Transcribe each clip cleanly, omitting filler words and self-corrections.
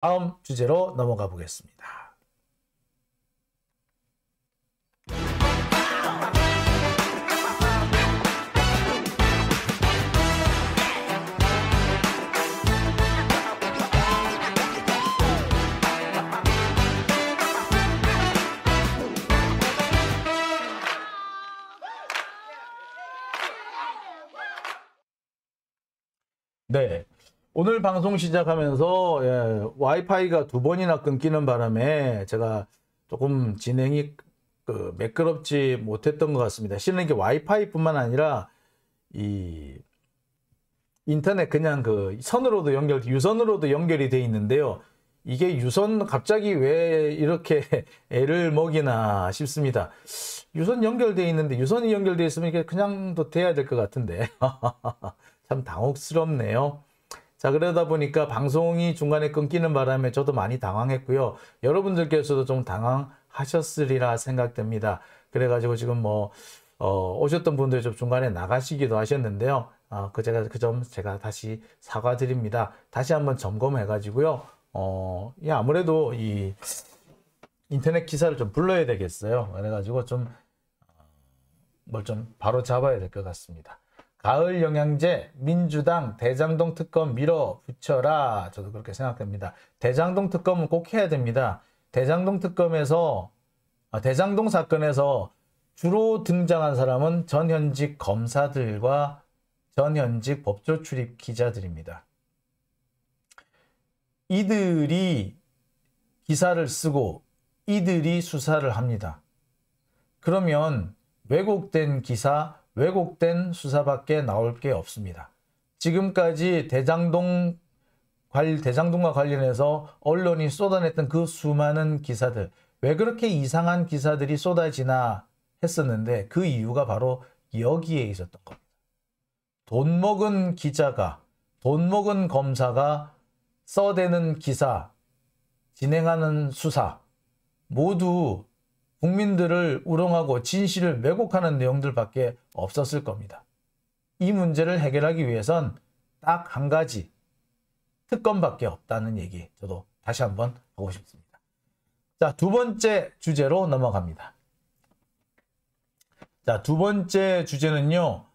다음 주제로 넘어가 보겠습니다. 네. 오늘 방송 시작하면서 와이파이가 2번이나 끊기는 바람에 제가 조금 진행이 매끄럽지 못했던 것 같습니다. 실은 이게 와이파이뿐만 아니라 이 인터넷 그냥 선으로도 유선으로도 연결이 돼 있는데요. 이게 유선 갑자기 왜 이렇게 애를 먹이나 싶습니다. 유선 연결돼 있는데 유선이 연결돼 있으면 이게 그냥도 돼야 될 것 같은데 참 당혹스럽네요. 자, 그러다 보니까 방송이 중간에 끊기는 바람에 저도 많이 당황했고요. 여러분들께서도 좀 당황하셨으리라 생각됩니다. 그래가지고 지금 오셨던 분들이 좀 중간에 나가시기도 하셨는데요. 그 점 제가 다시 사과드립니다. 다시 한번 점검해가지고요. 아무래도 이 인터넷 기사를 좀 불러야 되겠어요. 그래가지고 뭘 좀 바로 잡아야 될 것 같습니다. 가을 영양제 민주당 대장동 특검 밀어붙여라. 저도 그렇게 생각됩니다. 대장동 특검은 꼭 해야 됩니다. 대장동 사건에서 주로 등장한 사람은 전현직 검사들과 전현직 법조 출입 기자들입니다. 이들이 기사를 쓰고 이들이 수사를 합니다. 그러면 왜곡된 기사, 왜곡된 수사밖에 나올 게 없습니다. 지금까지 대장동과 관련해서 언론이 쏟아냈던 그 수많은 기사들, 왜 그렇게 이상한 기사들이 쏟아지나 했었는데 그 이유가 바로 여기에 있었던 겁니다. 돈 먹은 기자가, 돈 먹은 검사가 써대는 기사, 진행하는 수사 모두 국민들을 우롱하고 진실을 왜곡하는 내용들밖에 없었을 겁니다. 이 문제를 해결하기 위해선 딱 한 가지, 특검밖에 없다는 얘기 저도 다시 한번 하고 싶습니다. 자, 2번째 주제로 넘어갑니다. 자, 2번째 주제는요.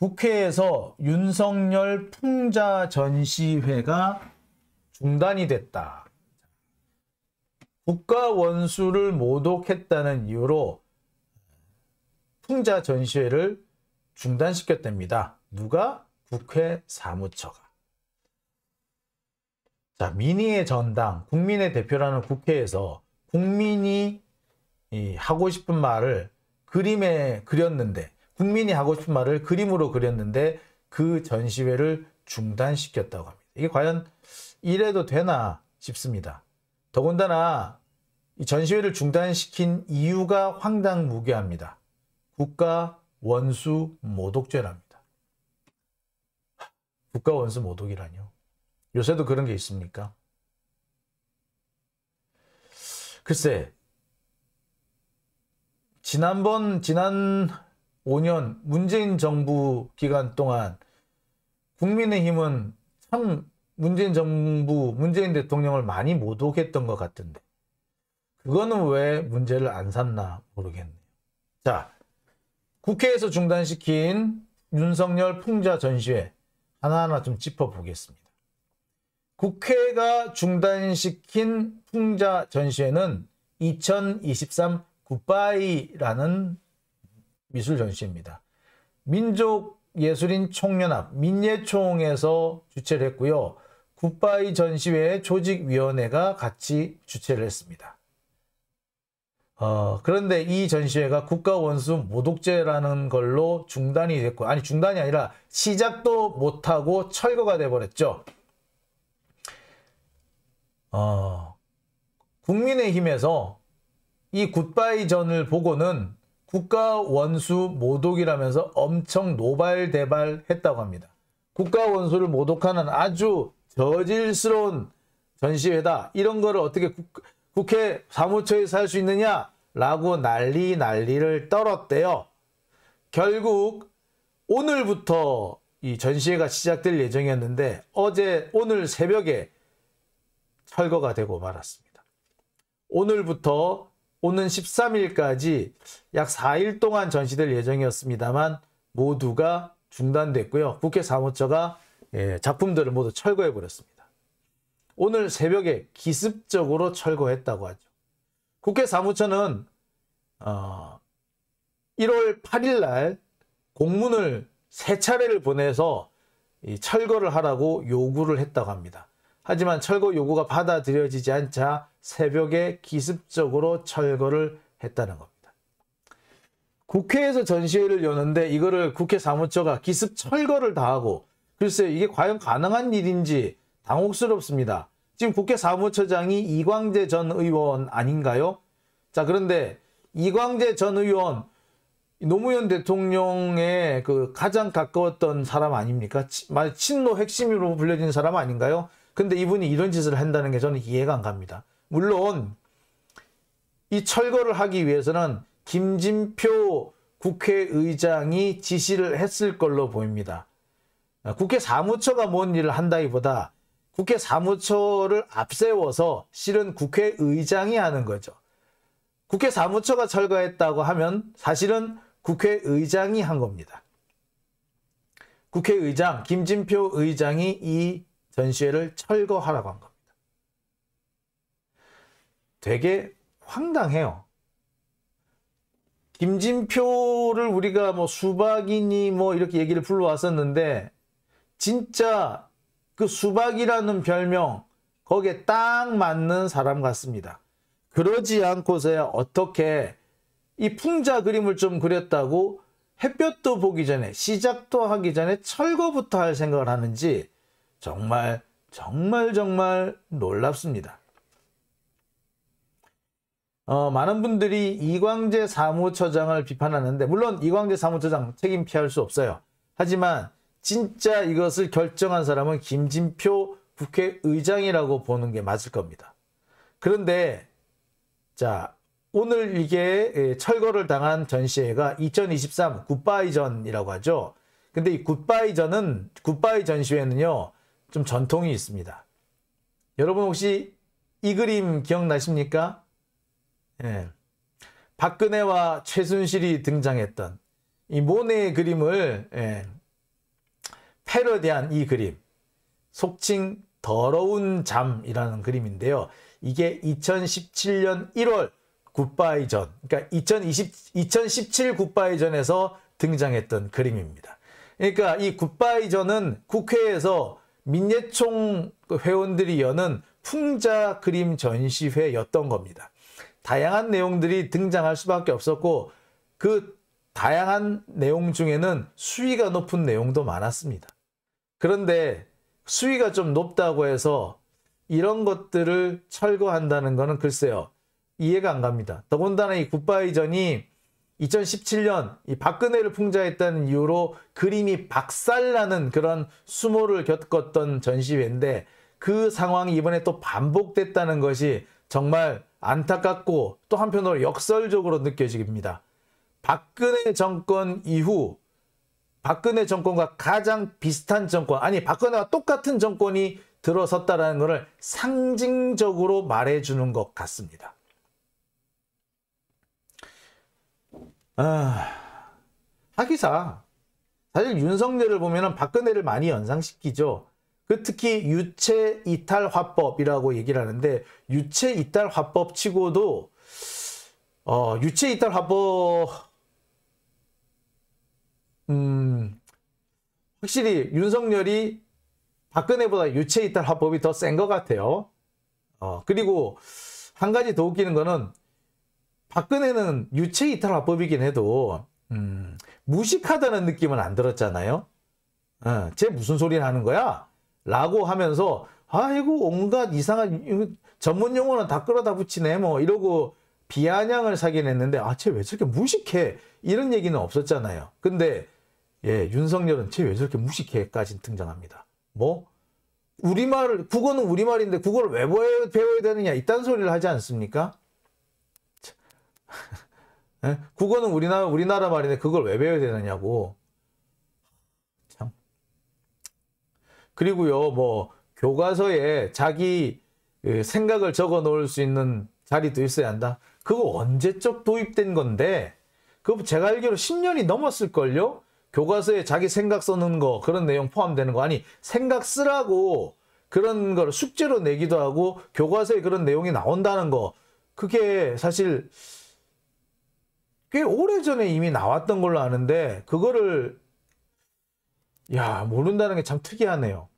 국회에서 윤석열 풍자 전시회가 중단이 됐다. 국가 원수를 모독했다는 이유로 풍자 전시회를 중단시켰답니다. 누가? 국회 사무처가. 자, 민의의 전당, 국민의 대표라는 국회에서 국민이 하고 싶은 말을 그림에 그렸는데, 국민이 하고 싶은 말을 그림으로 그렸는데 그 전시회를 중단시켰다고 합니다. 이게 과연 이래도 되나 싶습니다. 더군다나 이 전시회를 중단시킨 이유가 황당무계합니다. 국가 원수 모독죄랍니다. 국가 원수 모독이라뇨? 요새도 그런 게 있습니까? 글쎄, 지난 5년 문재인 정부 기간 동안 국민의힘은 참 문재인 대통령을 많이 모독했던 것 같은데 그거는 왜 문제를 안 삼나 모르겠네요. 자, 국회에서 중단시킨 윤석열 풍자 전시회 하나하나 좀 짚어보겠습니다. 국회가 중단시킨 풍자 전시회는 2023 굿바이라는 미술 전시회입니다. 민족예술인 총연합 민예총에서 주최를 했고요. 굿바이 전시회 조직위원회가 같이 주최를 했습니다. 그런데 이 전시회가 국가원수 모독죄라는 걸로 중단이 됐고, 아니 중단이 아니라 시작도 못하고 철거가 돼버렸죠. 국민의힘에서 이 굿바이 전을 보고는 국가원수 모독이라면서 엄청 노발대발했다고 합니다. 국가원수를 모독하는 아주 저질스러운 전시회다. 이런 거를 어떻게 국회 사무처에서 할 수 있느냐라고 난리를 떨었대요. 결국 오늘부터 이 전시회가 시작될 예정이었는데 오늘 새벽에 철거가 되고 말았습니다. 오늘부터 오는 13일까지 약 4일 동안 전시될 예정이었습니다만 모두가 중단됐고요. 국회 사무처가 작품들을 모두 철거해 버렸습니다. 오늘 새벽에 기습적으로 철거했다고 하죠. 국회 사무처는 1월 8일 날 공문을 3차례를 보내서 이 철거를 하라고 요구를 했다고 합니다. 하지만 철거 요구가 받아들여지지 않자 새벽에 기습적으로 철거를 했다는 겁니다. 국회에서 전시회를 여는데 이거를 국회 사무처가 기습 철거를 다 하고, 글쎄요, 이게 과연 가능한 일인지 당혹스럽습니다. 지금 국회 사무처장이 이광재 전 의원 아닌가요? 자, 그런데 이광재 전 의원, 노무현 대통령의 그 가장 가까웠던 사람 아닙니까? 친노 핵심으로 불려진 사람 아닌가요? 근데 이분이 이런 짓을 한다는 게 저는 이해가 안 갑니다. 물론 이 철거를 하기 위해서는 김진표 국회의장이 지시를 했을 걸로 보입니다. 국회 사무처가 뭔 일을 한다기보다 국회 사무처를 앞세워서 실은 국회의장이 하는 거죠. 국회 사무처가 철거했다고 하면 사실은 국회의장이 한 겁니다. 국회의장, 김진표 의장이 이 전시회를 철거하라고 한 겁니다. 되게 황당해요. 김진표를 우리가 뭐 수박이니 뭐 이렇게 얘기를 불러왔었는데, 진짜 그 수박이라는 별명, 거기에 딱 맞는 사람 같습니다. 그러지 않고서야 어떻게 이 풍자 그림을 좀 그렸다고 햇볕도 보기 전에, 시작도 하기 전에 철거부터 할 생각을 하는지 정말 놀랍습니다. 많은 분들이 이광재 사무처장을 비판하는데, 물론 이광재 사무처장 책임 피할 수 없어요. 하지만 진짜 이것을 결정한 사람은 김진표 국회의장이라고 보는 게 맞을 겁니다. 그런데 자, 오늘 이게 철거를 당한 전시회가 2023 굿바이전이라고 하죠. 근데 이 굿바이 전시회는요, 좀 전통이 있습니다. 여러분 혹시 이 그림 기억나십니까? 예. 박근혜와 최순실이 등장했던 이 모네의 그림을 패러디한 이 그림, 속칭 더러운 잠이라는 그림인데요. 이게 2017년 1월 굿바이전, 그러니까 2017 굿바이전에서 등장했던 그림입니다. 그러니까 이 굿바이전은 국회에서 민예총 회원들이 여는 풍자 그림 전시회였던 겁니다. 다양한 내용들이 등장할 수밖에 없었고, 그 다양한 내용 중에는 수위가 높은 내용도 많았습니다. 그런데 수위가 좀 높다고 해서 이런 것들을 철거한다는 것은 글쎄요, 이해가 안 갑니다. 더군다나 이 굿바이전이 2017년 이 박근혜를 풍자했다는 이유로 그림이 박살나는 그런 수모를 겪었던 전시회인데, 그 상황이 이번에 또 반복됐다는 것이 정말 안타깝고 또 한편으로 역설적으로 느껴집니다. 박근혜 정권 이후 박근혜 정권과 가장 비슷한 정권, 아니 박근혜와 똑같은 정권이 들어섰다는 것을 상징적으로 말해주는 것 같습니다. 하기사 사실 윤석열을 보면 박근혜를 많이 연상시키죠. 특히 유체 이탈 화법이라고 얘기를 하는데, 유체 이탈 화법 치고도 유체 이탈 화법 확실히 윤석열이 박근혜보다 유체 이탈 화법이 더 센 것 같아요. 그리고 한 가지 더 웃기는 거는, 박근혜는 유체 이탈 화법이긴 해도 무식하다는 느낌은 안 들었잖아요. 쟤 무슨 소리를 하는 거야? 라고 하면서 아이고 온갖 이상한 전문 용어는 다 끌어다 붙이네 뭐 이러고 비아냥을 사긴 했는데, 쟤 왜 저렇게 무식해? 이런 얘기는 없었잖아요. 근데 윤석열은 쟤 왜 저렇게 무식해까지 등장합니다. 뭐 우리말, 국어는 우리말인데 국어를 왜 배워야 되느냐, 이딴 소리를 하지 않습니까? 국어는 우리나라 말인데 그걸 왜 배워야 되느냐고. 참. 그리고요, 뭐 교과서에 자기 생각을 적어 놓을 수 있는 자리도 있어야 한다. 그거 언제적 도입된 건데 그거 제가 알기로 10년이 넘었을걸요? 교과서에 자기 생각 써놓은 거 그런 내용 포함되는 거 아니 생각 쓰라고 그런 걸 숙제로 내기도 하고 교과서에 그런 내용이 나온다는 거 그게 사실 꽤 오래전에 이미 나왔던 걸로 아는데 그거를 모른다는 게 참 특이하네요.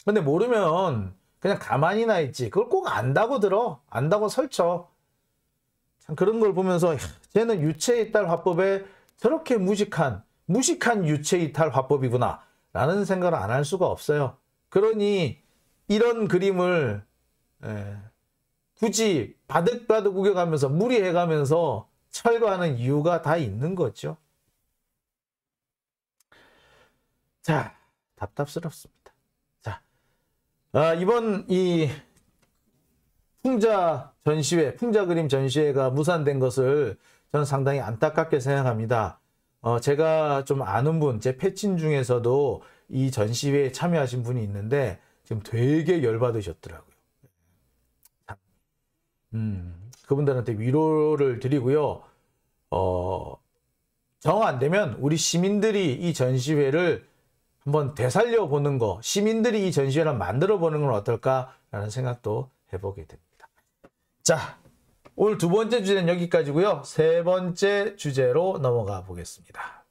근데 모르면 그냥 가만히나 있지 그걸 꼭 안다고 들어 안다고 설쳐 참 그런 걸 보면서 쟤는 유체이탈 화법에 저렇게 무식한 유체이탈 화법이구나 라는 생각을 안 할 수가 없어요. 그러니 이런 그림을 굳이 바득바득 우겨가면서 무리해가면서 철거하는 이유가 다 있는 거죠. 자, 답답스럽습니다. 자, 이번 이 풍자 그림 전시회가 무산된 것을 저는 상당히 안타깝게 생각합니다. 제가 좀 아는 분, 제 패친 중에서도 이 전시회에 참여하신 분이 있는데 지금 되게 열받으셨더라고요. 그분들한테 위로를 드리고요. 정 안 되면 우리 시민들이 이 전시회를 한번 되살려 보는 거, 시민들이 이 전시회를 만들어 보는 건 어떨까라는 생각도 해보게 됩니다. 자, 오늘 두 번째 주제는 여기까지고요. 세 번째 주제로 넘어가 보겠습니다.